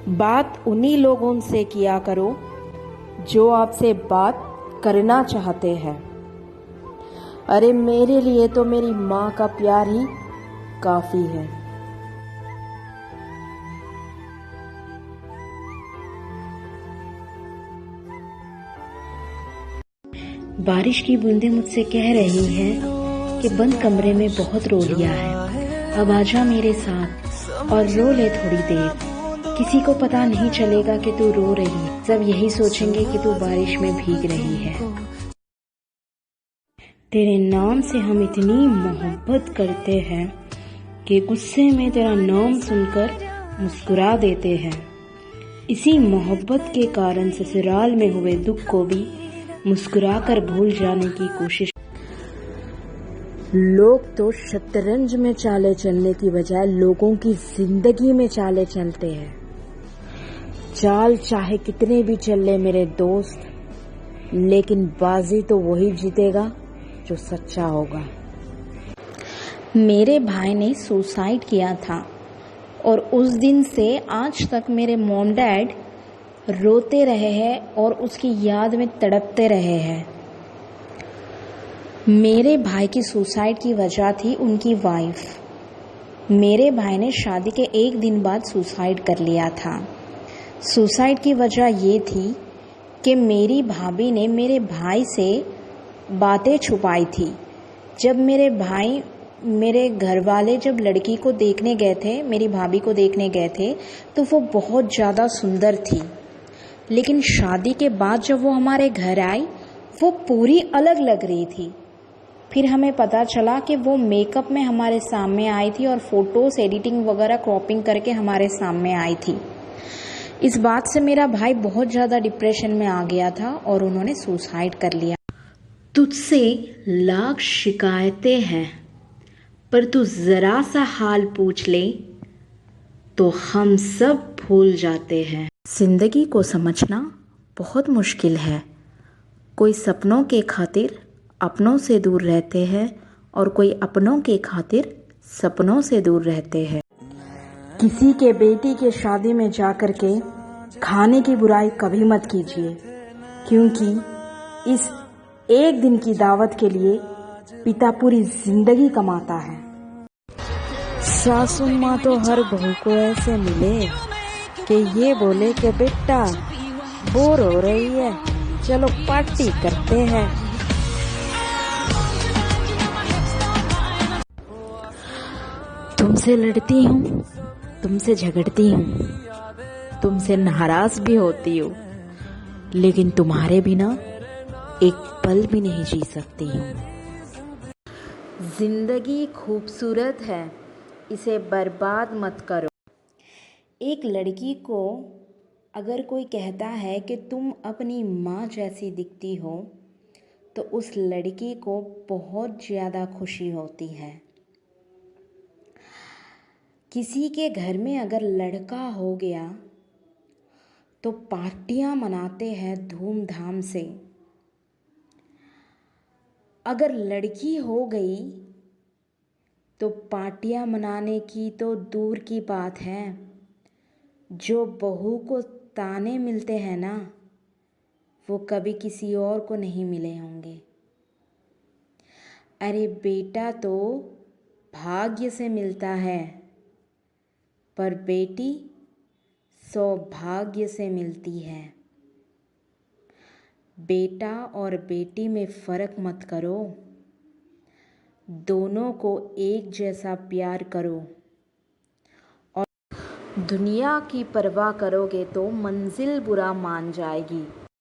बात उन्हीं लोगों से किया करो जो आपसे बात करना चाहते हैं। अरे मेरे लिए तो मेरी माँ का प्यार ही काफी है। बारिश की बूंदें मुझसे कह रही हैं कि बंद कमरे में बहुत रो लिया है, अब आजा मेरे साथ और रो ले थोड़ी देर। किसी को पता नहीं चलेगा कि तू रो रही है, सब यही सोचेंगे कि तू बारिश में भीग रही है। तेरे नाम से हम इतनी मोहब्बत करते हैं कि गुस्से में तेरा नाम सुनकर मुस्कुरा देते हैं। इसी मोहब्बत के कारण ससुराल में हुए दुख को भी मुस्कुराकर भूल जाने की कोशिश। लोग तो शतरंज में चालें चलने की बजाय लोगों की जिंदगी में चालें चलते हैं। चाल चाहे कितने भी चल ले मेरे दोस्त, लेकिन बाजी तो वही जीतेगा जो सच्चा होगा। मेरे भाई ने सुसाइड किया था और उस दिन से आज तक मेरे मॉम डैड रोते रहे हैं और उसकी याद में तड़पते रहे हैं। मेरे भाई की सुसाइड की वजह थी उनकी वाइफ। मेरे भाई ने शादी के एक दिन बाद सुसाइड कर लिया था। सुसाइड की वजह ये थी कि मेरी भाभी ने मेरे भाई से बातें छुपाई थी। जब मेरे घर वाले जब लड़की को देखने गए थे, मेरी भाभी को देखने गए थे, तो वो बहुत ज़्यादा सुंदर थी। लेकिन शादी के बाद जब वो हमारे घर आई, वो पूरी अलग लग रही थी। फिर हमें पता चला कि वो मेकअप में हमारे सामने आई थी और फोटोज एडिटिंग वगैरह क्रॉपिंग करके हमारे सामने आई थी। इस बात से मेरा भाई बहुत ज़्यादा डिप्रेशन में आ गया था और उन्होंने सुसाइड कर लिया। तुझसे लाख शिकायतें हैं, पर तू ज़रा सा हाल पूछ ले तो हम सब भूल जाते हैं। जिंदगी को समझना बहुत मुश्किल है। कोई सपनों के खातिर अपनों से दूर रहते हैं और कोई अपनों के खातिर सपनों से दूर रहते हैं। किसी के बेटी के शादी में जाकर के खाने की बुराई कभी मत कीजिए, क्योंकि इस एक दिन की दावत के लिए पिता पूरी जिंदगी कमाता है। सासू माँ तो हर बहू को ऐसे मिले कि ये बोले कि बेटा बोर हो रही है, चलो पार्टी करते हैं। तुमसे लड़ती हूँ, तुमसे झगड़ती हूँ, तुमसे नाराज भी होती हूँ, लेकिन तुम्हारे बिना एक पल भी नहीं जी सकती हूँ। जिंदगी खूबसूरत है, इसे बर्बाद मत करो। एक लड़की को अगर कोई कहता है कि तुम अपनी माँ जैसी दिखती हो, तो उस लड़की को बहुत ज़्यादा खुशी होती है। किसी के घर में अगर लड़का हो गया तो पार्टियां मनाते हैं धूमधाम से। अगर लड़की हो गई तो पार्टियां मनाने की तो दूर की बात है, जो बहू को ताने मिलते हैं ना, वो कभी किसी और को नहीं मिले होंगे। अरे बेटा तो भाग्य से मिलता है, पर बेटी सौभाग्य से मिलती है। बेटा और बेटी में फ़र्क मत करो, दोनों को एक जैसा प्यार करो। और दुनिया की परवाह करोगे तो मंजिल बुरा मान जाएगी।